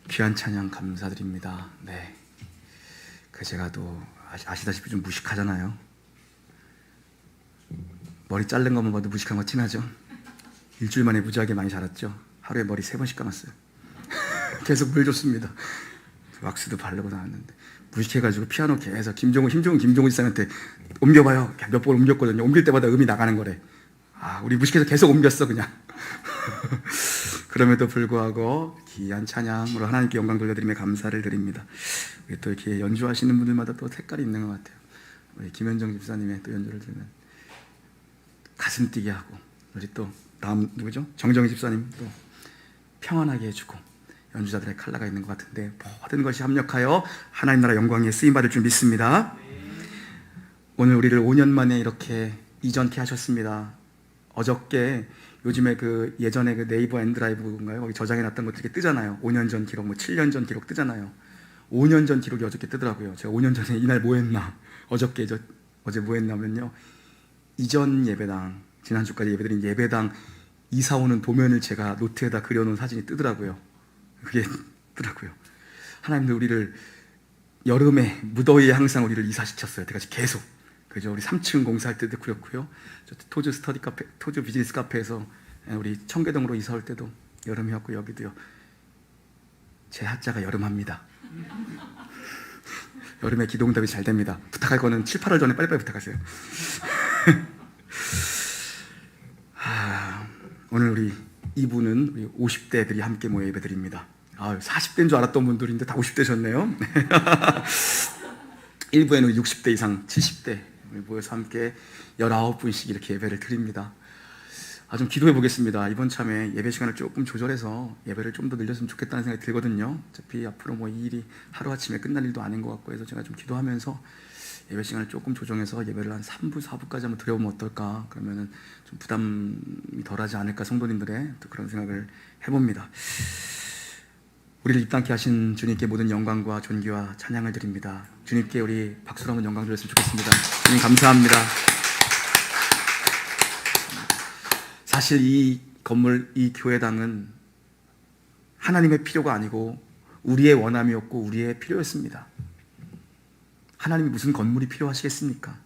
귀한 찬양 감사드립니다. 네, 제가 또 아시다시피 좀 무식하잖아요. 머리 자른 것만 봐도 무식한 거 티나죠? 일주일 만에 무지하게 많이 자랐죠? 하루에 머리 3번씩 감았어요. 계속 물 줬습니다. 왁스도 바르고 나왔는데 무식해가지고 피아노 계속 힘좋은 김종훈 씨한테 옮겨봐요. 몇 번 옮겼거든요. 옮길 때마다 음이 나가는 거래. 우리 무식해서 계속 옮겼어 그냥. 그럼에도 불구하고 귀한 찬양으로 하나님께 영광 돌려드리며 감사를 드립니다. 또 이렇게 연주하시는 분들마다 또 색깔이 있는 것 같아요. 우리 김현정 집사님의 또 연주를 들으면 가슴 뛰게 하고, 우리 또 다음 누구죠? 정정희 집사님 또 평안하게 해주고, 연주자들의 칼라가 있는 것 같은데 모든 것이 합력하여 하나님 나라 영광에 쓰임받을 줄 믿습니다. 오늘 우리를 5년 만에 이렇게 이전케 하셨습니다. 어저께 요즘에 예전에 네이버 엔드라이브인가요? 거기 저장해놨던 것들 이렇게 뜨잖아요. 5년 전 기록, 7년 전 기록 뜨잖아요. 5년 전 기록이 어저께 뜨더라고요. 제가 5년 전에 이날 뭐 했나? 어제 뭐 했냐면요. 이전 예배당, 지난주까지 예배드린 예배당 이사 오는 도면을 제가 노트에다 그려놓은 사진이 뜨더라고요. 그게 뜨더라고요. 하나님도 우리를 여름에, 무더위에 항상 우리를 이사시켰어요. 여태까지 계속. 그죠? 우리 3층 공사할 때도 그렇고요. 토즈 스터디 카페, 토즈 비즈니스 카페에서 우리 청계동으로 이사 올 때도 여름이었고, 여기도요. 제 하자가 여름합니다. 여름에 기도응답이 잘 됩니다. 부탁할 거는 7, 8월 전에 빨리빨리 부탁하세요. 오늘 우리 2부는 우리 50대들이 함께 모여 예배드립니다. 40대인 줄 알았던 분들인데 다 50대셨네요. 1부에는 60대 이상 70대 모여서 함께 19분씩 이렇게 예배를 드립니다. 좀 기도해 보겠습니다. 이번 참에 예배 시간을 조금 조절해서 예배를 좀 더 늘렸으면 좋겠다는 생각이 들거든요. 어차피 앞으로 이 일이 하루아침에 끝날 일도 아닌 것 같고 해서 제가 좀 기도하면서 예배 시간을 조금 조정해서 예배를 한 3부, 4부까지 한번 드려보면 어떨까? 그러면은 좀 부담이 덜하지 않을까, 성도님들의 또 그런 생각을 해봅니다. 우리를 입당케 하신 주님께 모든 영광과 존귀와 찬양을 드립니다. 주님께 우리 박수로 한번 영광 드렸으면 좋겠습니다. 주님 감사합니다. 사실 이 건물, 이 교회당은 하나님의 필요가 아니고 우리의 원함이었고 우리의 필요였습니다. 하나님이 무슨 건물이 필요하시겠습니까?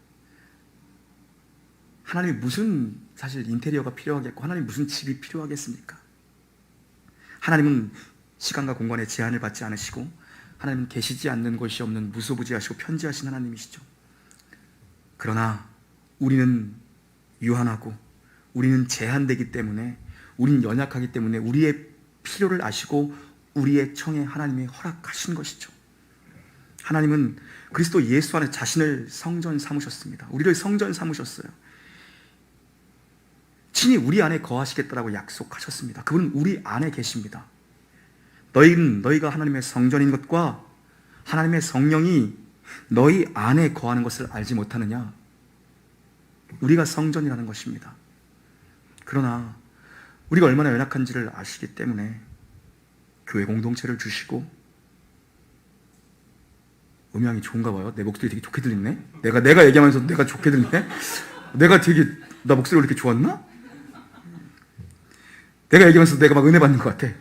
하나님이 무슨 사실 인테리어가 필요하겠고 하나님이 무슨 집이 필요하겠습니까? 하나님은 시간과 공간에 제한을 받지 않으시고 하나님은 계시지 않는 것이 없는 무소부지하시고 편지하신 하나님이시죠. 그러나 우리는 유한하고 우리는 제한되기 때문에, 우리는 연약하기 때문에 우리의 필요를 아시고 우리의 청에 하나님이 허락하신 것이죠. 하나님은 그리스도 예수 안에 자신을 성전 삼으셨습니다. 우리를 성전 삼으셨어요. 친히 우리 안에 거하시겠다라고 약속하셨습니다. 그분은 우리 안에 계십니다. 너희가 하나님의 성전인 것과 하나님의 성령이 너희 안에 거하는 것을 알지 못하느냐? 우리가 성전이라는 것입니다. 그러나 우리가 얼마나 연약한지를 아시기 때문에 교회 공동체를 주시고, 음향이 좋은가 봐요. 내 목소리 되게 좋게 들리네. 내가 얘기하면서 내가 좋게 들리네. 나 목소리가 이렇게 좋았나? 내가 얘기하면서 내가 막 은혜 받는 것 같아.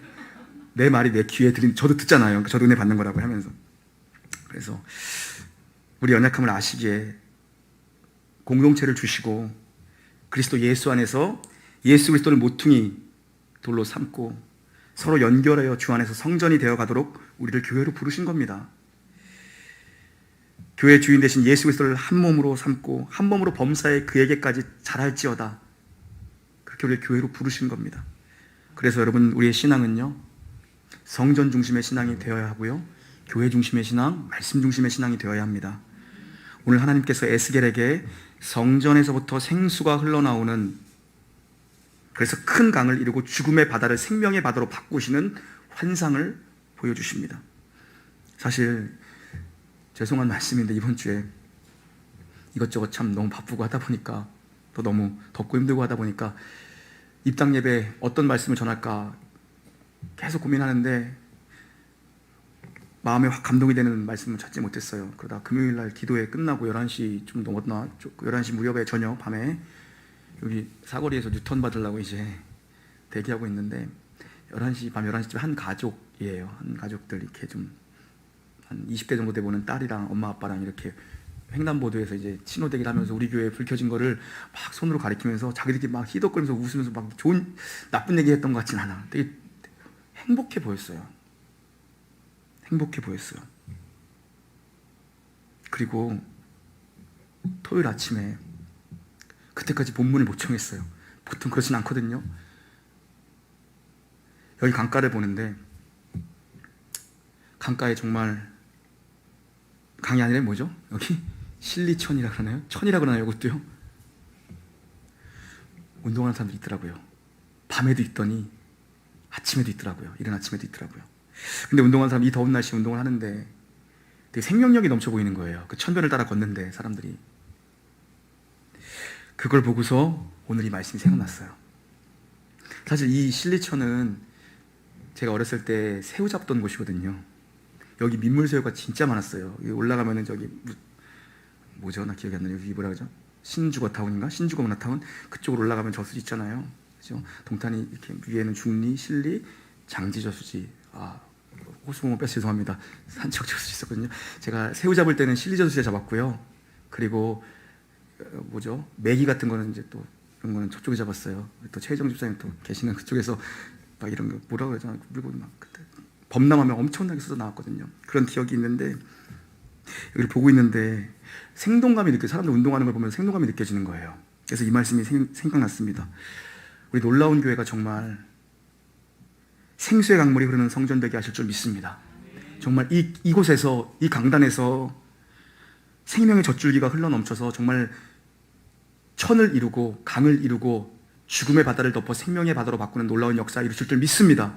내 말이 내 귀에 저도 듣잖아요. 저도 은혜 받는 거라고 하면서. 그래서 우리 연약함을 아시기에 공동체를 주시고 그리스도 예수 안에서 예수 그리스도를 모퉁이 돌로 삼고 서로 연결하여 주 안에서 성전이 되어 가도록 우리를 교회로 부르신 겁니다. 교회의 주인 되신 예수 그리스도를 한 몸으로 삼고 한 몸으로 범사에 그에게까지 잘할지어다. 그렇게 우리를 교회로 부르신 겁니다. 그래서 여러분, 우리의 신앙은요, 성전 중심의 신앙이 되어야 하고요, 교회 중심의 신앙, 말씀 중심의 신앙이 되어야 합니다. 오늘 하나님께서 에스겔에게 성전에서부터 생수가 흘러나오는, 그래서 큰 강을 이루고 죽음의 바다를 생명의 바다로 바꾸시는 환상을 보여주십니다. 사실 죄송한 말씀인데 이번 주에 이것저것 참 너무 바쁘고 하다 보니까, 또 너무 덥고 힘들고 하다 보니까 입당 예배 어떤 말씀을 전할까 계속 고민하는데 마음에 확 감동이 되는 말씀을 찾지 못했어요. 그러다 금요일날 기도회 끝나고 11시 좀 넘었나? 11시 무렵에 저녁 밤에 여기 사거리에서 뉴턴 받으려고 이제 대기하고 있는데 밤 11시쯤에 한 가족 한 가족들 이렇게 좀 한 20대 정도 돼 보는 딸이랑 엄마 아빠랑 이렇게 횡단보도에서 이제 신호대기를 하면서 우리 교회 불 켜진 거를 막 손으로 가리키면서 자기들끼리 막 희덕거리면서 웃으면서 막 좋은 나쁜 얘기 했던 것 같진 않아. 되게 행복해 보였어요. 행복해 보였어요. 그리고 토요일 아침에 그때까지 본문을 못 정했어요. 보통 그렇진 않거든요. 여기 강가를 보는데 강가에 정말 강이 아니라 뭐죠? 여기 실리천이라 그러나요? 천이라 그러나요? 이것도요? 운동하는 사람들이 있더라고요. 밤에도 있더니 아침에도 있더라고요. 이른 아침에도 있더라고요. 근데 운동하는 사람이 이 더운 날씨에 운동을 하는데 되게 생명력이 넘쳐 보이는 거예요. 그 천변을 따라 걷는데 사람들이. 그걸 보고서 오늘 이 말씀이 생각났어요. 사실 이 실리천은 제가 어렸을 때 새우 잡던 곳이거든요. 여기 민물새우가 진짜 많았어요. 여기 올라가면은 저기 뭐죠? 나 기억이 안 나요. 여기 뭐라 그러죠? 신주거타운인가? 신주거문화타운 그쪽으로 올라가면 저수지 있잖아요. 그죠? 동탄이 이렇게 위에는 중리, 실리, 장지저수지. 호수공원 뺏어 죄송합니다. 산책 저수지 있었거든요. 제가 새우 잡을 때는 실리 저수지에 잡았고요. 그리고 뭐죠? 메기 같은 거는 이제 또 이런 거는 저쪽에 잡았어요. 또 최혜정 집사님 또 계시는 그쪽에서 막 이런 거 뭐라 그러잖아. 물고 막 그때 범람하면 엄청나게 쏟아 나왔거든요. 그런 기억이 있는데 여기를 보고 있는데 생동감이 사람들 운동하는 걸 보면 생동감이 느껴지는 거예요. 그래서 이 말씀이 생각났습니다. 우리 놀라운 교회가 정말 생수의 강물이 흐르는 성전 되게 하실 줄 믿습니다. 정말 이곳에서 이 강단에서 생명의 젖줄기가 흘러넘쳐서 정말 천을 이루고 강을 이루고 죽음의 바다를 덮어 생명의 바다로 바꾸는 놀라운 역사 이루실 줄 믿습니다.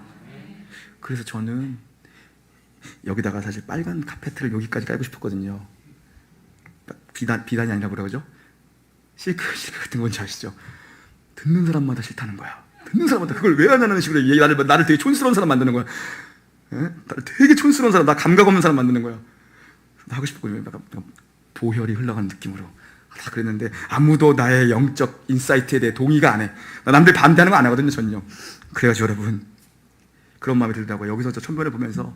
그래서 저는 여기다가 사실 빨간 카페트를 여기까지 깔고 싶었거든요. 비단이 아니라 뭐라 그러죠? 실크 같은 건 뭔지 아시죠? 듣는 사람마다 싫다는 거야. 듣는 사람마다 그걸 왜 하냐는 식으로 나를 되게 촌스러운 사람 만드는 거야. 나를 되게 촌스러운 사람, 나 감각 없는 사람 만드는 거야. 나 하고 싶었거든요. 약간 보혈이 흘러가는 느낌으로. 다 그랬는데 아무도 나의 영적 인사이트에 대해 동의가 안 해. 남들 반대하는 거 안 하거든요, 전혀. 그래가지고 여러분 그런 마음이 들더라고요. 여기서 저 천변을 보면서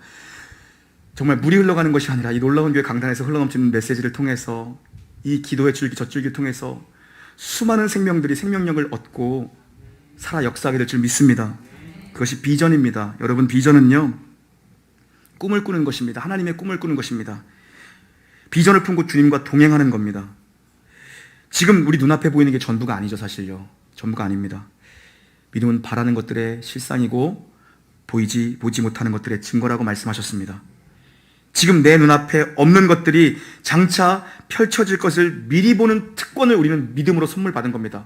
정말 물이 흘러가는 것이 아니라 이 놀라운 교회 강단에서 흘러넘치는 메시지를 통해서 이 기도의 줄기, 젖줄기를 통해서 수많은 생명들이 생명력을 얻고 살아 역사하게 될 줄 믿습니다. 그것이 비전입니다. 여러분 비전은요 꿈을 꾸는 것입니다. 하나님의 꿈을 꾸는 것입니다. 비전을 품고 주님과 동행하는 겁니다. 지금 우리 눈앞에 보이는 게 전부가 아니죠. 사실요. 전부가 아닙니다. 믿음은 바라는 것들의 실상이고 보지 못하는 것들의 증거라고 말씀하셨습니다. 지금 내 눈앞에 없는 것들이 장차 펼쳐질 것을 미리 보는 특권을 우리는 믿음으로 선물 받은 겁니다.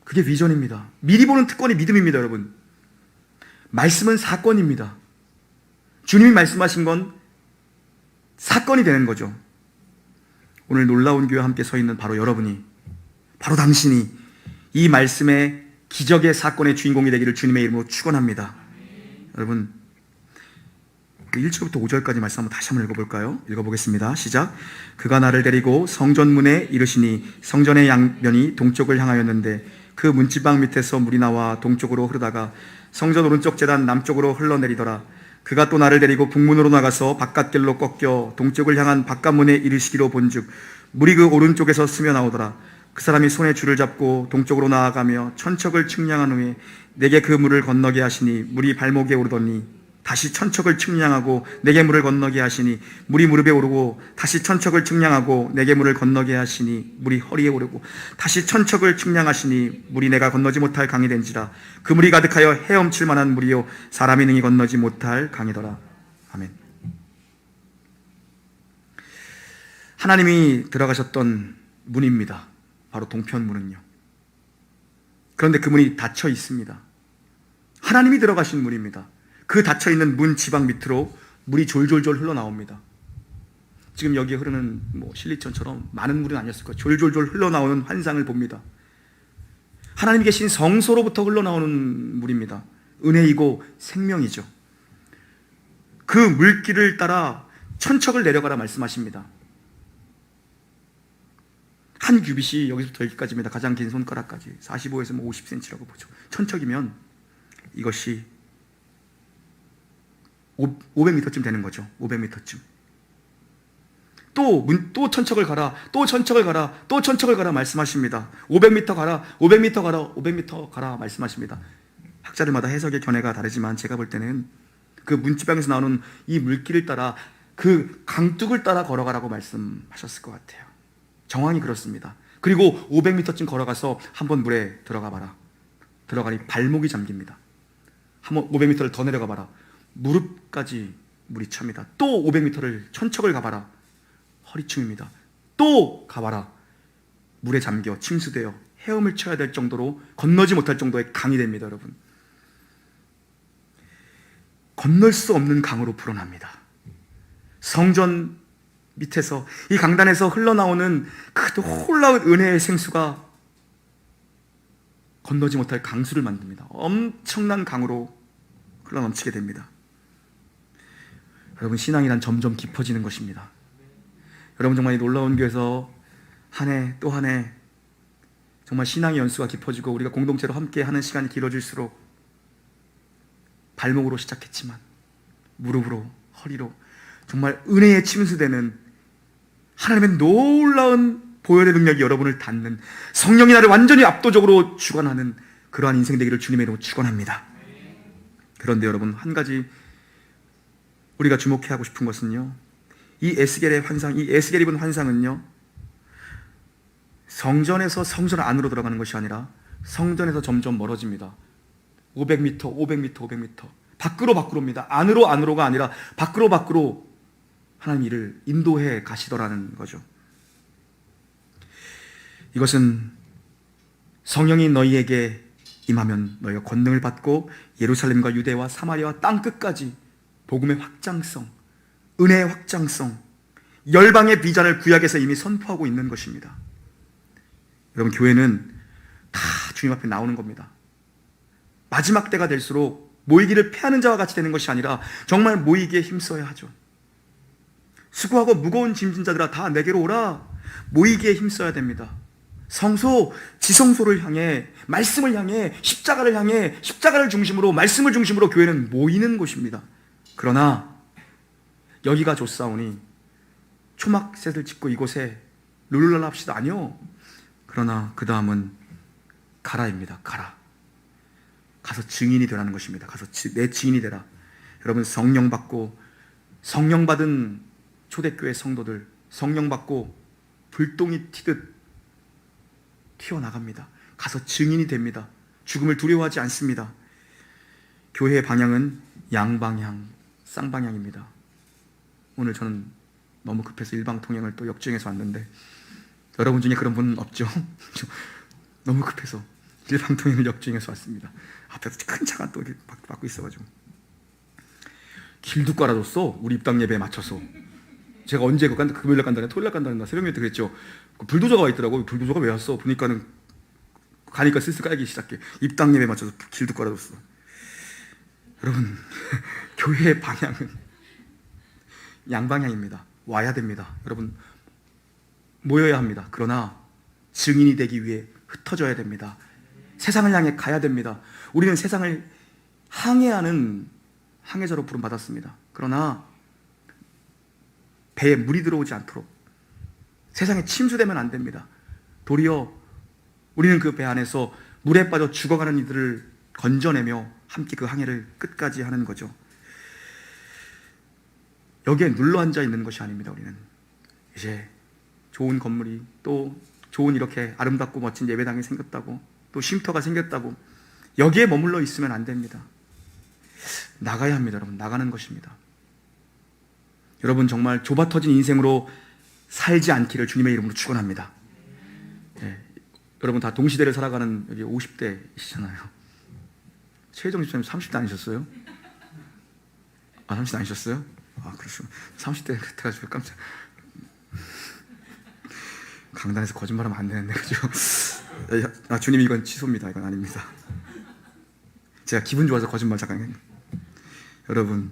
그게 비전입니다. 미리 보는 특권이 믿음입니다, 여러분. 말씀은 사건입니다. 주님이 말씀하신 건 사건이 되는 거죠. 오늘 놀라운 교회와 함께 서 있는 바로 여러분이, 바로 당신이 이 말씀의 기적의 사건의 주인공이 되기를 주님의 이름으로 축원합니다. 여러분 1절부터 5절까지 말씀 다시 한번 읽어볼까요? 읽어보겠습니다. 시작. 그가 나를 데리고 성전문에 이르시니 성전의 양면이 동쪽을 향하였는데 그 문지방 밑에서 물이 나와 동쪽으로 흐르다가 성전 오른쪽 제단 남쪽으로 흘러내리더라. 그가 또 나를 데리고 북문으로 나가서 바깥길로 꺾여 동쪽을 향한 바깥문에 이르시기로 본즉 물이 그 오른쪽에서 스며 나오더라. 그 사람이 손에 줄을 잡고 동쪽으로 나아가며 천척을 측량한 후에 내게 그 물을 건너게 하시니 물이 발목에 오르더니 다시 천척을 측량하고 내게 물을 건너게 하시니 물이 무릎에 오르고 다시 천척을 측량하고 내게 물을 건너게 하시니 물이 허리에 오르고 다시 천척을 측량하시니 물이 내가 건너지 못할 강이 된지라. 그 물이 가득하여 헤엄칠 만한 물이요 사람이 능히 건너지 못할 강이더라. 아멘. 하나님이 들어가셨던 문입니다. 바로 동편문은요. 그런데 그 문이 닫혀 있습니다. 하나님이 들어가신 문입니다. 그 닫혀있는 문 지방 밑으로 물이 졸졸졸 흘러나옵니다. 지금 여기에 흐르는 실리천처럼 많은 물은 아니었을 거예요. 졸졸졸 흘러나오는 환상을 봅니다. 하나님이 계신 성소로부터 흘러나오는 물입니다. 은혜이고 생명이죠. 그 물길을 따라 천척을 내려가라 말씀하십니다. 한 규빗이 여기서부터 여기까지입니다. 가장 긴 손가락까지 45에서 50cm라고 보죠. 천척이면 이것이 500m쯤 되는 거죠. 500m쯤. 또 천척을 가라, 또 천척을 가라, 또 천척을 가라 말씀하십니다. 500m 가라, 500m 가라, 500m 가라 말씀하십니다. 학자들마다 해석의 견해가 다르지만 제가 볼 때는 그 문지방에서 나오는 이 물길을 따라 그 강둑을 따라 걸어가라고 말씀하셨을 것 같아요. 정황이 그렇습니다. 그리고 500m쯤 걸어가서 한번 물에 들어가 봐라. 들어가니 발목이 잠깁니다. 한번 500m를 더 내려가 봐라. 무릎까지 물이 찹니다. 또 500m를 천척을 가봐라. 허리춤입니다. 또 가봐라. 물에 잠겨 침수되어 헤엄을 쳐야 될 정도로 건너지 못할 정도의 강이 됩니다. 여러분, 건널 수 없는 강으로 불어납니다. 성전 밑에서 이 강단에서 흘러나오는 그 놀라운 은혜의 생수가 건너지 못할 강수를 만듭니다. 엄청난 강으로 흘러넘치게 됩니다. 여러분, 신앙이란 점점 깊어지는 것입니다. 여러분, 정말 이 놀라운 교회에서 한 해 또 한 해 정말 신앙의 연수가 깊어지고 우리가 공동체로 함께 하는 시간이 길어질수록 발목으로 시작했지만 무릎으로, 허리로 정말 은혜에 침수되는 하나님의 놀라운 보혈의 능력이 여러분을 닿는, 성령이 나를 완전히 압도적으로 주관하는 그러한 인생 되기를 주님의 이름으로 축원합니다. 그런데 여러분, 한 가지 우리가 주목해야 하고 싶은 것은요, 이 에스겔의 환상, 이 에스겔이 본 환상은요, 성전에서 성전 안으로 들어가는 것이 아니라 성전에서 점점 멀어집니다. 500m, 500m, 500m 밖으로입니다. 안으로가 아니라 밖으로 하나님 이를 인도해 가시더라는 거죠. 이것은 성령이 너희에게 임하면 너희가 권능을 받고 예루살렘과 유대와 사마리아와 땅 끝까지 복음의 확장성, 은혜의 확장성, 열방의 비전을 구약에서 이미 선포하고 있는 것입니다. 여러분, 교회는 다 주님 앞에 나오는 겁니다. 마지막 때가 될수록 모이기를 패하는 자와 같이 되는 것이 아니라 정말 모이기에 힘써야 하죠. 수고하고 무거운 짐진 자들아 다 내게로 오라. 모이기에 힘써야 됩니다. 성소, 지성소를 향해, 말씀을 향해, 십자가를 향해, 십자가를 중심으로, 말씀을 중심으로 교회는 모이는 곳입니다. 그러나 여기가 좋사오니 초막셋을 짓고 이곳에 룰루랄라 합시다. 아니요. 그러나 그 다음은 가라입니다. 가서 증인이 되라는 것입니다. 가서 내 증인이 되라. 여러분, 성령 받고, 성령 받은 초대교회 성도들, 성령 받고 불똥이 튀듯 튀어나갑니다. 가서 증인이 됩니다. 죽음을 두려워하지 않습니다. 교회의 방향은 양방향, 쌍방향입니다. 오늘 저는 너무 급해서 일방통행을 또 역주행해서 왔는데, 여러분 중에 그런 분은 없죠? 너무 급해서 일방통행을 역주행해서 왔습니다. 앞에서 큰 차가 또 이렇게 막고 있어가지고 길도 깔아줬어. 우리 입당 예배에 맞춰서. 제가 언제 금요일날 간다냐, 토요일날 간다냐, 새벽 예배 때 그랬죠. 불도저가 와 있더라고. 불도저가 왜 왔어? 보니까는 가니까 슬슬 깔기 시작해. 입당 예배에 맞춰서 길도 깔아줬어. 여러분, 교회의 방향은 양방향입니다. 와야 됩니다. 여러분, 모여야 합니다. 그러나 증인이 되기 위해 흩어져야 됩니다. 세상을 향해 가야 됩니다. 우리는 세상을 항해하는 항해자로 부름받았습니다. 그러나 배에 물이 들어오지 않도록 세상에 침수되면 안 됩니다. 도리어 우리는 그 배 안에서 물에 빠져 죽어가는 이들을 건져내며 함께 그 항해를 끝까지 하는 거죠. 여기에 눌러앉아 있는 것이 아닙니다. 우리는 이제 좋은 건물이, 또 좋은 이렇게 아름답고 멋진 예배당이 생겼다고, 또 쉼터가 생겼다고 여기에 머물러 있으면 안 됩니다. 나가야 합니다. 여러분, 나가는 것입니다. 여러분, 정말 좁아터진 인생으로 살지 않기를 주님의 이름으로 축원합니다. 네, 여러분 다 동시대를 살아가는 여기 50대이시잖아요. 최혜정 집사님 30대 아니셨어요? 30대 아니셨어요? 그렇죠. 30대 같아가지고 깜짝. 강단에서 거짓말하면 안 되는데, 그죠? 주님, 이건 취소입니다. 이건 아닙니다. 제가 기분 좋아서 거짓말 잠깐 했는데. 여러분,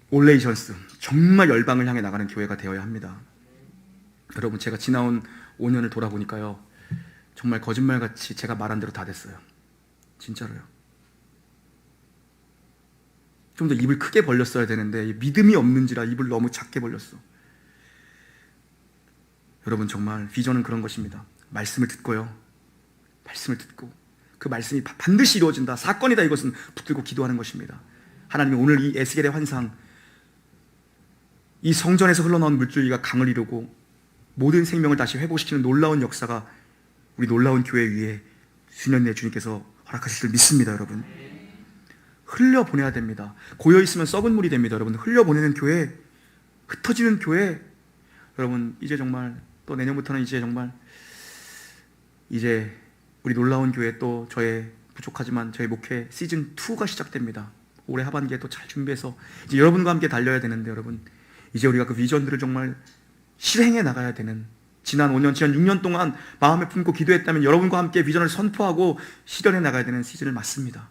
올레이션스, 정말 열방을 향해 나가는 교회가 되어야 합니다. 여러분, 제가 지나온 5년을 돌아보니까요, 정말 거짓말같이 제가 말한 대로 다 됐어요. 진짜로요. 좀 더 입을 크게 벌렸어야 되는데 믿음이 없는지라 입을 너무 작게 벌렸어. 여러분, 정말 비전은 그런 것입니다. 말씀을 듣고요, 말씀을 듣고 그 말씀이 반드시 이루어진다, 사건이다, 이것은 붙들고 기도하는 것입니다. 하나님이 오늘 이 에스겔의 환상, 이 성전에서 흘러나온 물줄기가 강을 이루고 모든 생명을 다시 회복시키는 놀라운 역사가 우리 놀라운 교회 위에 수년 내에 주님께서 허락하실 줄 믿습니다. 여러분, 흘려보내야 됩니다. 고여있으면 썩은 물이 됩니다. 여러분, 흘려보내는 교회, 흩어지는 교회, 여러분, 이제 정말 또 내년부터는 이제 정말 이제 우리 놀라운 교회, 또 저의 부족하지만 저의 목회 시즌2가 시작됩니다. 올해 하반기에 또 잘 준비해서 이제 여러분과 함께 달려야 되는데, 여러분, 이제 우리가 그 비전들을 정말 실행해 나가야 되는, 지난 5년, 지난 6년 동안 마음에 품고 기도했다면 여러분과 함께 비전을 선포하고 실현해 나가야 되는 시즌을 맞습니다.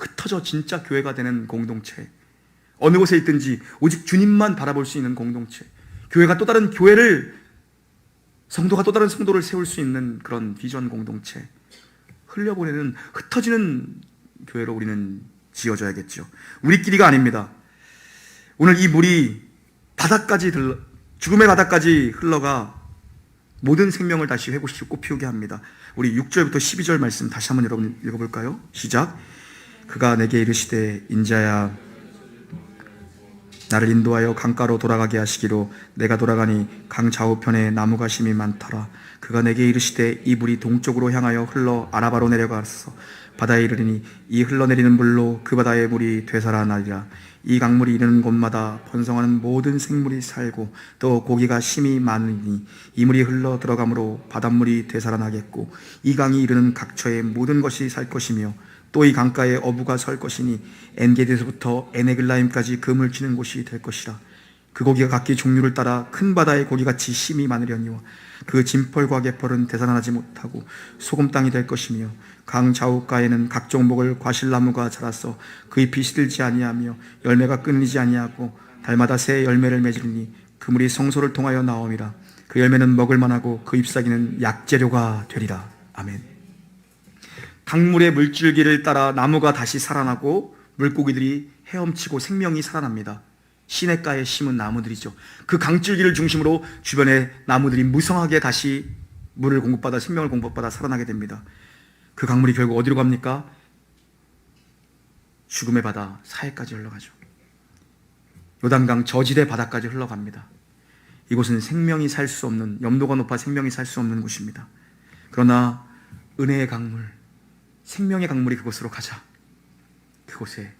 흩어져 진짜 교회가 되는 공동체, 어느 곳에 있든지 오직 주님만 바라볼 수 있는 공동체, 교회가 또 다른 교회를, 성도가 또 다른 성도를 세울 수 있는 그런 비전 공동체, 흘려보내는, 흩어지는 교회로 우리는 지어져야겠죠. 우리끼리가 아닙니다. 오늘 이 물이 바다까지 죽음의 바다까지 흘러가 모든 생명을 다시 회복시키고 꽃피우게 합니다. 우리 6절부터 12절 말씀 다시 한번 여러분 읽어볼까요? 시작. 그가 내게 이르시되 인자야 나를 인도하여 강가로 돌아가게 하시기로 내가 돌아가니 강 좌우편에 나무가 심이 많더라. 그가 내게 이르시되 이 물이 동쪽으로 향하여 흘러 아라바로 내려가서 바다에 이르리니 이 흘러내리는 물로 그 바다의 물이 되살아나리라. 이 강물이 이르는 곳마다 번성하는 모든 생물이 살고 또 고기가 심이 많으니 이 물이 흘러 들어가므로 바닷물이 되살아나겠고 이 강이 이르는 각처에 모든 것이 살 것이며 또 이 강가에 어부가 설 것이니 엔게디에서부터 에네글라임까지 금을 치는 곳이 될 것이라. 그 고기가 각기 종류를 따라 큰 바다의 고기같이 심이 많으려니와 그 진펄과 개펄은 되살아나지 못하고 소금 땅이 될 것이며 강 좌우가에는 각종 목을 과실나무가 자라서 그 잎이 시들지 아니하며 열매가 끊이지 아니하고 달마다 새 열매를 맺으니 그 물이 성소를 통하여 나옴이라. 그 열매는 먹을 만하고 그 잎사귀는 약재료가 되리라. 아멘. 강물의 물줄기를 따라 나무가 다시 살아나고 물고기들이 헤엄치고 생명이 살아납니다. 시냇가에 심은 나무들이죠. 그 강줄기를 중심으로 주변의 나무들이 무성하게 다시 물을 공급받아 생명을 공급받아 살아나게 됩니다. 그 강물이 결국 어디로 갑니까? 죽음의 바다 사해까지 흘러가죠. 요단강 저지대 바다까지 흘러갑니다. 이곳은 생명이 살 수 없는, 염도가 높아 생명이 살 수 없는 곳입니다. 그러나 은혜의 강물, 생명의 강물이 그곳으로 가자 그곳에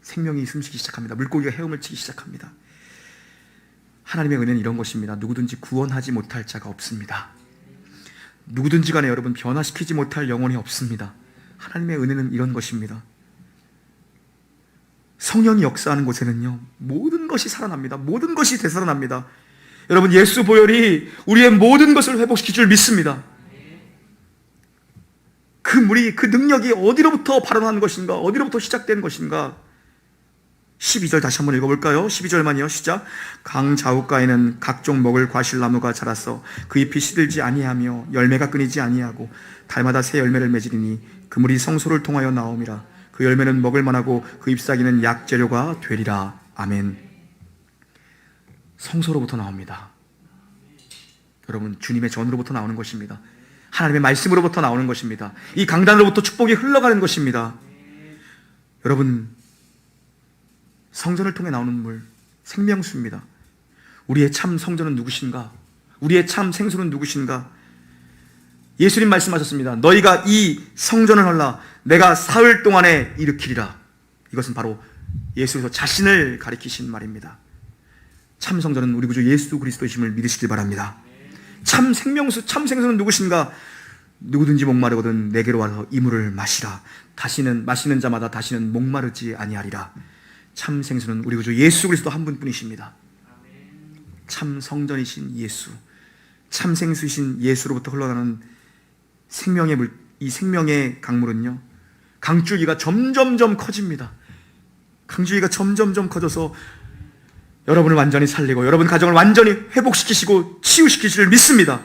생명이 숨쉬기 시작합니다. 물고기가 헤엄을 치기 시작합니다. 하나님의 은혜는 이런 것입니다. 누구든지 구원하지 못할 자가 없습니다. 누구든지 간에 여러분 변화시키지 못할 영혼이 없습니다. 하나님의 은혜는 이런 것입니다. 성령이 역사하는 곳에는요 모든 것이 살아납니다. 모든 것이 되살아납니다. 여러분, 예수 보혈이 우리의 모든 것을 회복시킬 줄 믿습니다. 그 물이, 그 능력이 어디로부터 발원한 것인가, 어디로부터 시작된 것인가. 12절 다시 한번 읽어볼까요? 12절만이요. 시작. 강 좌우가에는 각종 먹을 과실나무가 자라서 그 잎이 시들지 아니하며 열매가 끊이지 아니하고 달마다 새 열매를 맺으리니 그 물이 성소를 통하여 나옴이라. 그 열매는 먹을 만하고 그 잎사귀는 약재료가 되리라. 아멘. 성소로부터 나옵니다. 여러분, 주님의 전으로부터 나오는 것입니다. 하나님의 말씀으로부터 나오는 것입니다. 이 강단으로부터 축복이 흘러가는 것입니다. 여러분, 성전을 통해 나오는 물, 생명수입니다. 우리의 참 성전은 누구신가? 우리의 참 생수는 누구신가? 예수님 말씀하셨습니다. 너희가 이 성전을 헐라 내가 사흘 동안에 일으키리라. 이것은 바로 예수께서 자신을 가리키신 말입니다. 참 성전은 우리 구주 예수 그리스도이심을 믿으시길 바랍니다. 참 생명수, 참 생수는 누구신가? 누구든지 목마르거든 내게로 와서 이 물을 마시라. 다시는 마시는 자마다 다시는 목마르지 아니하리라. 참 생수는 우리 구주 예수 그리스도 한 분뿐이십니다. 참 성전이신 예수, 참 생수이신 예수로부터 흘러나는 생명의 물, 이 생명의 강물은요 강줄기가 점점점 커집니다. 강줄기가 점점점 커져서 여러분을 완전히 살리고 여러분 가정을 완전히 회복시키시고 치유시키실 줄 믿습니다.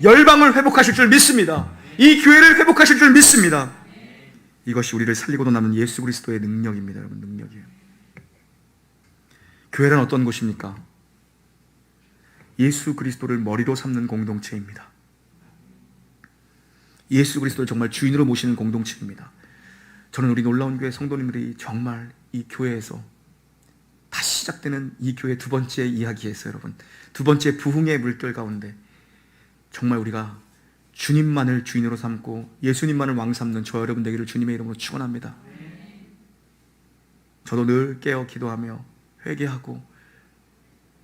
열방을 회복하실 줄 믿습니다. 이 교회를 회복하실 줄 믿습니다. 이것이 우리를 살리고도 남는 예수 그리스도의 능력입니다. 여러분, 능력이에요. 교회란 어떤 곳입니까? 예수 그리스도를 머리로 삼는 공동체입니다. 예수 그리스도를 정말 주인으로 모시는 공동체입니다. 저는 우리 놀라운 교회 성도님들이 정말 이 교회에서 다시 시작되는 이 교회 두 번째 이야기에서 여러분, 두 번째 부흥의 물결 가운데 정말 우리가 주님만을 주인으로 삼고 예수님만을 왕 삼는 저 여러분 되기를 주님의 이름으로 축원합니다. 저도 늘 깨어 기도하며 회개하고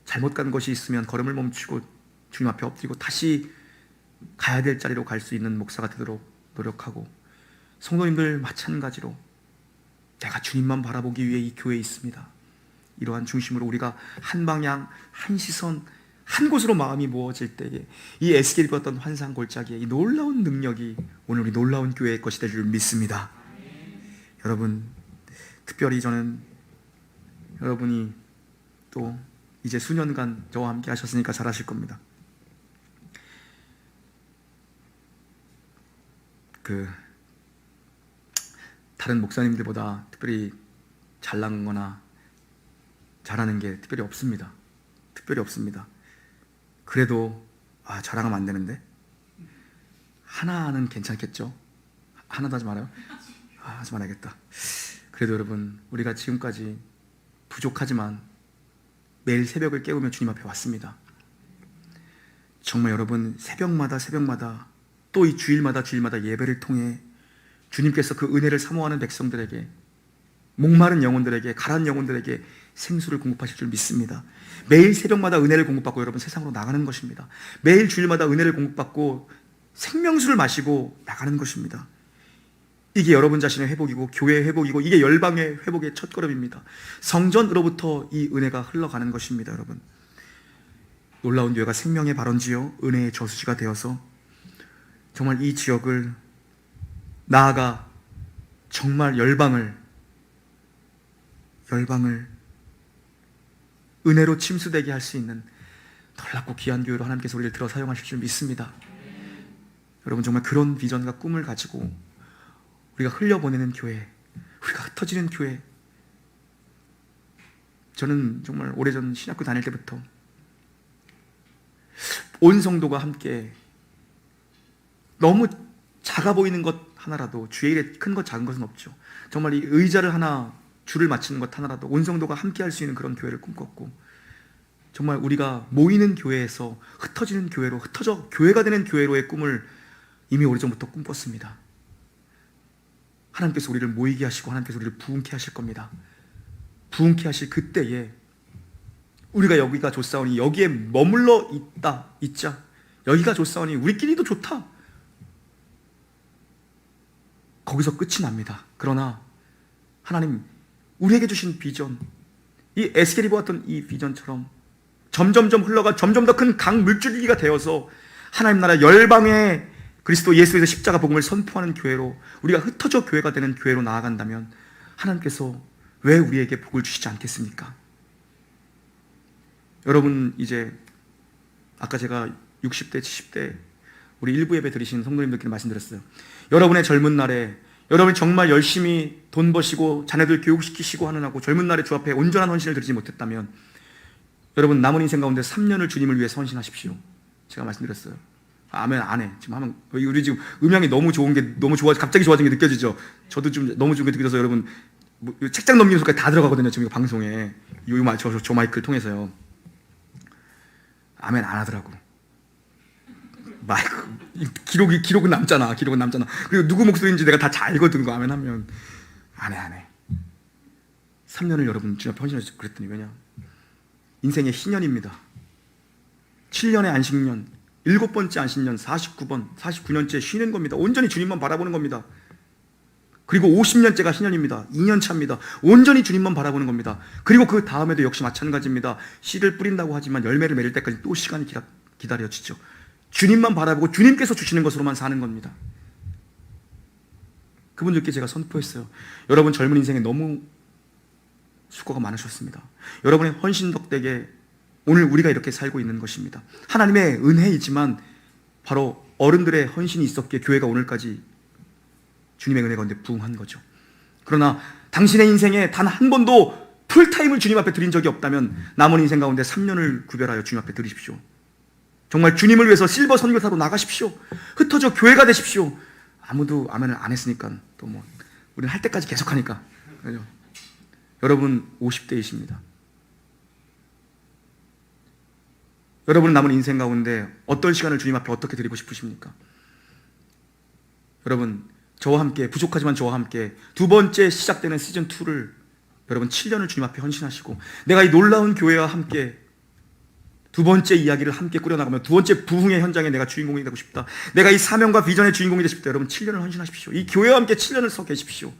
잘못 간 것이 있으면 걸음을 멈추고 주님 앞에 엎드리고 다시 가야 될 자리로 갈 수 있는 목사가 되도록 노력하고, 성도님들 마찬가지로 내가 주님만 바라보기 위해 이 교회에 있습니다. 이러한 중심으로 우리가 한 방향, 한 시선, 한 곳으로 마음이 모아질 때에 이 에스겔이 보았던 환상 골짜기에 이 놀라운 능력이 오늘 우리 놀라운 교회의 것이 될 줄 믿습니다. 여러분, 특별히 저는 여러분이 또 이제 수년간 저와 함께 하셨으니까 잘 아실 겁니다. 다른 목사님들보다 특별히 잘난 거나 잘하는 게 특별히 없습니다. 특별히 없습니다. 그래도 자랑하면 안 되는데 하나는 괜찮겠죠? 하나도 하지 말아요? 하지 말아야겠다. 그래도 여러분, 우리가 지금까지 부족하지만 매일 새벽을 깨우며 주님 앞에 왔습니다. 정말 여러분, 새벽마다 또 이 주일마다 예배를 통해 주님께서 그 은혜를 사모하는 백성들에게, 목마른 영혼들에게, 가라앉은 영혼들에게 생수를 공급하실 줄 믿습니다. 매일 새벽마다 은혜를 공급받고 여러분 세상으로 나가는 것입니다. 매일 주일마다 은혜를 공급받고 생명수를 마시고 나가는 것입니다. 이게 여러분 자신의 회복이고 교회의 회복이고, 이게 열방의 회복의 첫걸음입니다. 성전으로부터 이 은혜가 흘러가는 것입니다. 여러분, 놀라운 교회가 생명의 발원지요 은혜의 저수지가 되어서 정말 이 지역을, 나아가 정말 열방을 은혜로 침수되게 할 수 있는 놀랍고 귀한 교회로 하나님께서 우리를 들어 사용하실 줄 믿습니다. 여러분, 정말 그런 비전과 꿈을 가지고 우리가 흘려보내는 교회, 우리가 흩어지는 교회. 저는 정말 오래전 신학교 다닐 때부터 온 성도가 함께, 너무 작아 보이는 것 하나라도, 주의 일에 큰 것 작은 것은 없죠. 정말 이 의자를 하나, 줄을 맞추는 것 하나라도 온 성도가 함께 할 수 있는 그런 교회를 꿈꿨고, 정말 우리가 모이는 교회에서 흩어지는 교회로, 흩어져 교회가 되는 교회로의 꿈을 이미 오래전부터 꿈꿨습니다. 하나님께서 우리를 모이게 하시고 하나님께서 우리를 부흥케 하실 겁니다. 부흥케 하실 그때에 우리가 여기가 좋사오니 여기에 머물러 있자. 여기가 좋사오니 우리끼리도 좋다. 거기서 끝이 납니다. 그러나 하나님 우리에게 주신 비전, 이 에스겔이 보았던 이 비전처럼 점점점 흘러가 점점 더 큰 강 물줄기가 되어서 하나님 나라 열방의 그리스도 예수에서 십자가 복음을 선포하는 교회로, 우리가 흩어져 교회가 되는 교회로 나아간다면 하나님께서 왜 우리에게 복을 주시지 않겠습니까? 여러분, 이제 아까 제가 60대, 70대 우리 일부 예배 드리신 성도님들끼리 말씀드렸어요. 여러분의 젊은 날에 여러분이 정말 열심히 돈 버시고 자녀들 교육시키시고 하느라고 젊은 날에 주 앞에 온전한 헌신을 드리지 못했다면 여러분 남은 인생 가운데 3년을 주님을 위해 헌신하십시오. 제가 말씀드렸어요. 아멘. 안 해. 지금 하면 우리 지금 음향이 너무 좋은 게 너무 갑자기 좋아진 게 느껴지죠. 저도 좀 너무 좋은 게 느껴져서 여러분 책장 넘기는 소리까지 다 들어가거든요. 지금 방송에 저 마이크를 통해서요. 아멘 안 하더라고. 마이크 기록은 남잖아. 그리고 누구 목소리인지 내가 다 잘 알거든. 거 아멘 하면 안 해. 3년을 여러분 주님 앞에 헌신해서 그랬더니 왜냐? 인생의 희년입니다. 7년의 안식년, 7번째 안식년, 49년째 쉬는 겁니다. 온전히 주님만 바라보는 겁니다. 그리고 50년째가 희년입니다. 2년 차입니다. 온전히 주님만 바라보는 겁니다. 그리고 그 다음에도 역시 마찬가지입니다. 씨를 뿌린다고 하지만 열매를 맺을 때까지 또 시간이 기다려지죠. 주님만 바라보고 주님께서 주시는 것으로만 사는 겁니다. 그분들께 제가 선포했어요. 여러분 젊은 인생에 너무 수고가 많으셨습니다. 여러분의 헌신 덕택에 오늘 우리가 이렇게 살고 있는 것입니다. 하나님의 은혜이지만 바로 어른들의 헌신이 있었기에 교회가 오늘까지 주님의 은혜 가운데 부응한 거죠. 그러나 당신의 인생에 단 한 번도 풀타임을 주님 앞에 드린 적이 없다면 남은 인생 가운데 3년을 구별하여 주님 앞에 드리십시오. 정말 주님을 위해서 실버 선교사로 나가십시오. 흩어져 교회가 되십시오. 아무도 아멘을 안 했으니까 또 뭐 우리는 할 때까지 계속하니까. 그렇죠? 여러분 50대이십니다. 여러분은 남은 인생 가운데 어떤 시간을 주님 앞에 어떻게 드리고 싶으십니까? 여러분 저와 함께, 부족하지만 저와 함께 두 번째 시작되는 시즌2를 여러분 7년을 주님 앞에 헌신하시고, 내가 이 놀라운 교회와 함께 두 번째 이야기를 함께 꾸려나가며 두 번째 부흥의 현장에 내가 주인공이 되고 싶다, 내가 이 사명과 비전의 주인공이 되고 싶다. 여러분 7년을 헌신하십시오. 이 교회와 함께 7년을 서 계십시오.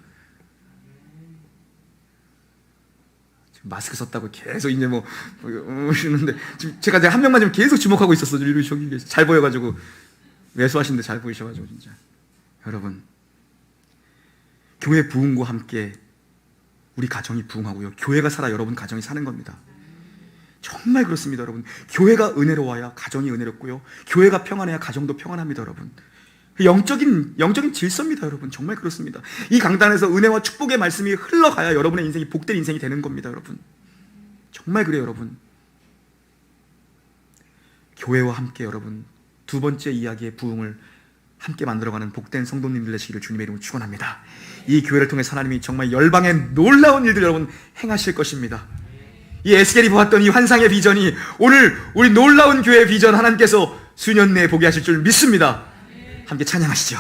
지금 마스크 썼다고 계속 이제 뭐 이러는데 지금 제가 한 명만 좀 계속 주목하고 있었어요. 저기 잘 보여가지고, 매수하시는데 잘 보이셔가지고. 진짜 여러분, 교회 부흥과 함께 우리 가정이 부흥하고요, 교회가 살아 여러분 가정이 사는 겁니다. 정말 그렇습니다. 여러분, 교회가 은혜로워야 가정이 은혜롭고요, 교회가 평안해야 가정도 평안합니다. 여러분, 영적인 질서입니다. 여러분, 정말 그렇습니다. 이 강단에서 은혜와 축복의 말씀이 흘러가야 여러분의 인생이 복된 인생이 되는 겁니다. 여러분, 정말 그래요. 여러분, 교회와 함께 여러분 두 번째 이야기의 부흥을 함께 만들어가는 복된 성도님들 되시기를 주님의 이름으로 축원합니다. 이 교회를 통해서 하나님이 정말 열방의 놀라운 일들 여러분 행하실 것입니다. 이 에스겔이 보았던 이 환상의 비전이 오늘 우리 놀라운 교회의 비전 하나님께서 수년 내에 보게 하실 줄 믿습니다. 함께 찬양하시죠.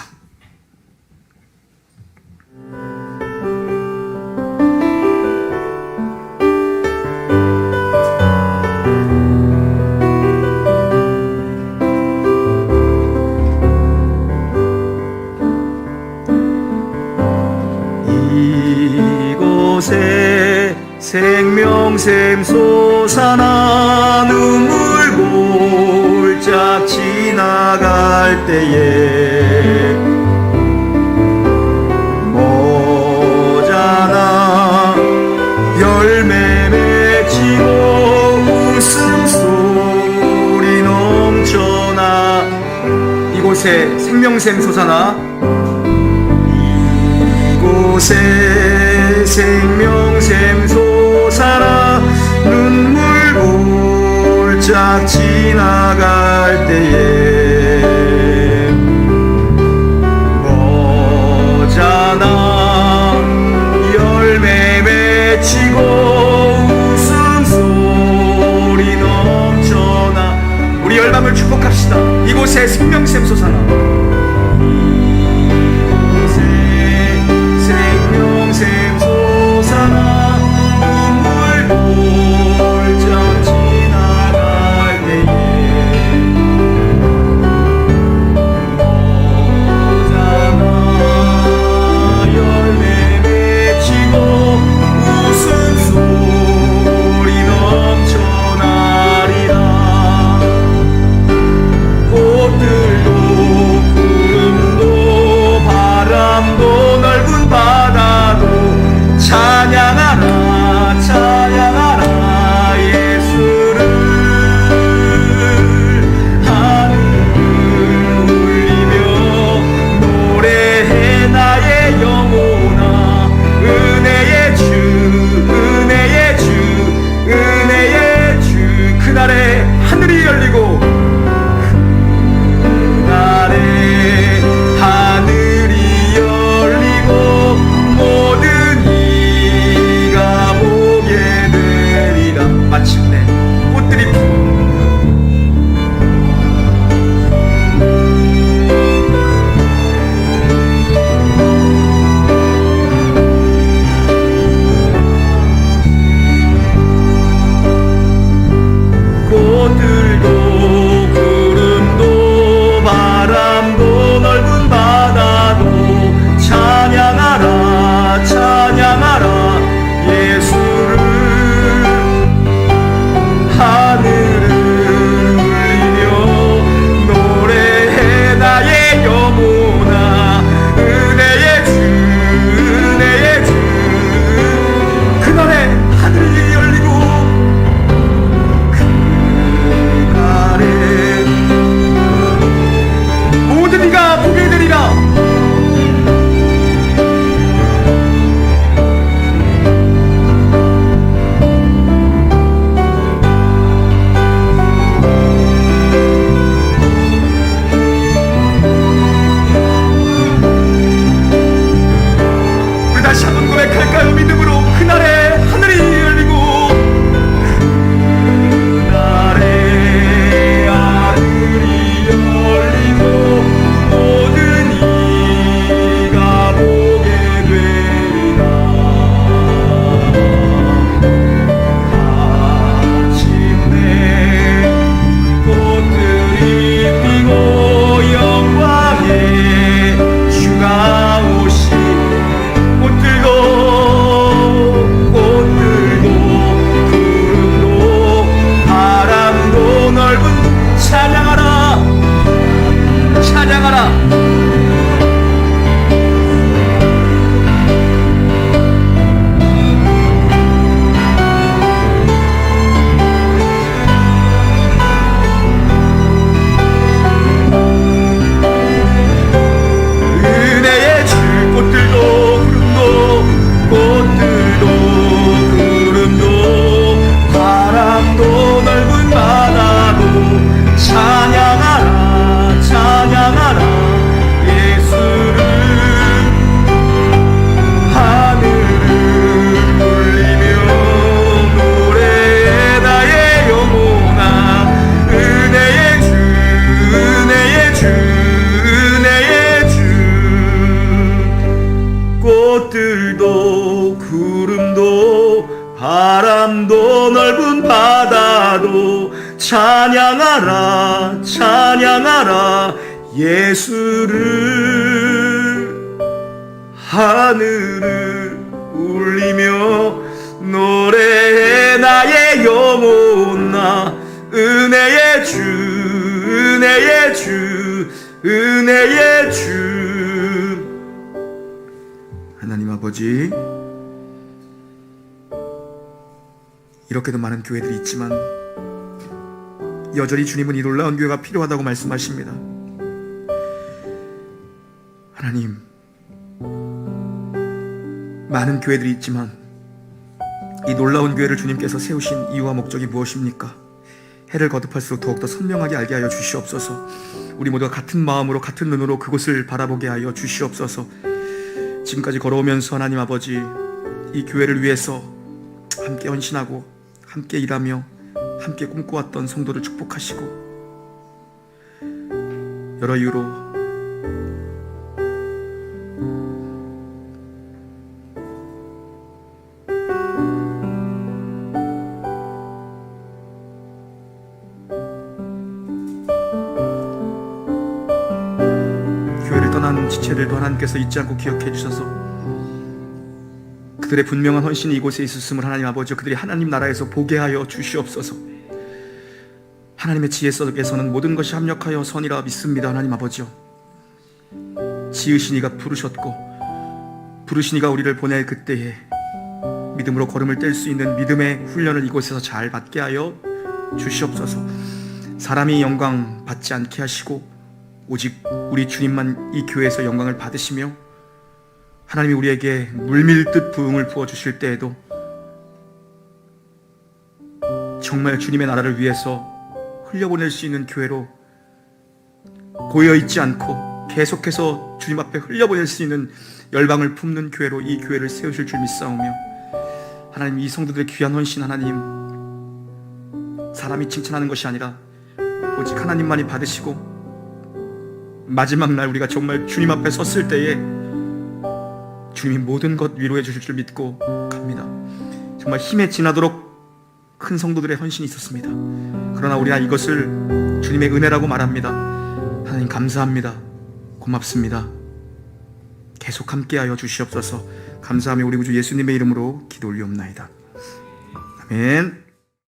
이곳에 생명샘 솟아나 눈물 골짝 지나갈 때에 모자나 열매 맺히고 웃음소리 넘쳐나. 이곳에 생명샘 솟아나, 이곳에 생명샘 솟아나 눈물 골짝 지나갈 때에 모자나 열매 맺히고 웃음소리 넘쳐나. 우리 열방을 축복합시다. 이곳에 생명샘 솟아나, 생명샘 솟아나 눈물 골짝 지나갈 때에 찬양하라 찬양하라 예수를. 하늘을 울리며 노래해 나의 영혼아. 은혜의 주 은혜의 주 은혜의 주. 하나님 아버지, 이렇게도 많은 교회들이 있지만 여전히 주님은 이 놀라운 교회가 필요하다고 말씀하십니다. 하나님, 많은 교회들이 있지만 이 놀라운 교회를 주님께서 세우신 이유와 목적이 무엇입니까? 해를 거듭할수록 더욱더 선명하게 알게 하여 주시옵소서. 우리 모두가 같은 마음으로 같은 눈으로 그곳을 바라보게 하여 주시옵소서. 지금까지 걸어오면서 하나님 아버지, 이 교회를 위해서 함께 헌신하고 함께 일하며 함께 꿈꿔왔던 성도를 축복하시고, 여러 이유로 교회를 떠난 지체들도 하나님께서 잊지 않고 기억해 주셔서 그들의 분명한 헌신이 이곳에 있었음을 하나님 아버지, 그들이 하나님 나라에서 보게 하여 주시옵소서. 하나님의 지혜 속에서는 모든 것이 합력하여 선이라 믿습니다. 하나님 아버지요, 지으신 이가 부르셨고 부르신 이가 우리를 보낼 그때에 믿음으로 걸음을 뗄 수 있는 믿음의 훈련을 이곳에서 잘 받게 하여 주시옵소서. 사람이 영광 받지 않게 하시고 오직 우리 주님만 이 교회에서 영광을 받으시며, 하나님이 우리에게 물밀듯 부흥을 부어주실 때에도 정말 주님의 나라를 위해서 흘려보낼 수 있는 교회로 고여있지 않고 계속해서 주님 앞에 흘려보낼 수 있는 열방을 품는 교회로 이 교회를 세우실 줄 믿사오며, 하나님, 이 성도들의 귀한 헌신, 하나님, 사람이 칭찬하는 것이 아니라 오직 하나님만이 받으시고 마지막 날 우리가 정말 주님 앞에 섰을 때에 주님이 모든 것 위로해 주실 줄 믿고 갑니다. 정말 힘에 지나도록 큰 성도들의 헌신이 있었습니다. 그러나 우리가 이것을 주님의 은혜라고 말합니다. 하나님 감사합니다. 고맙습니다. 계속 함께하여 주시옵소서. 감사하며 우리 구주 예수님의 이름으로 기도 올리옵나이다. 아멘.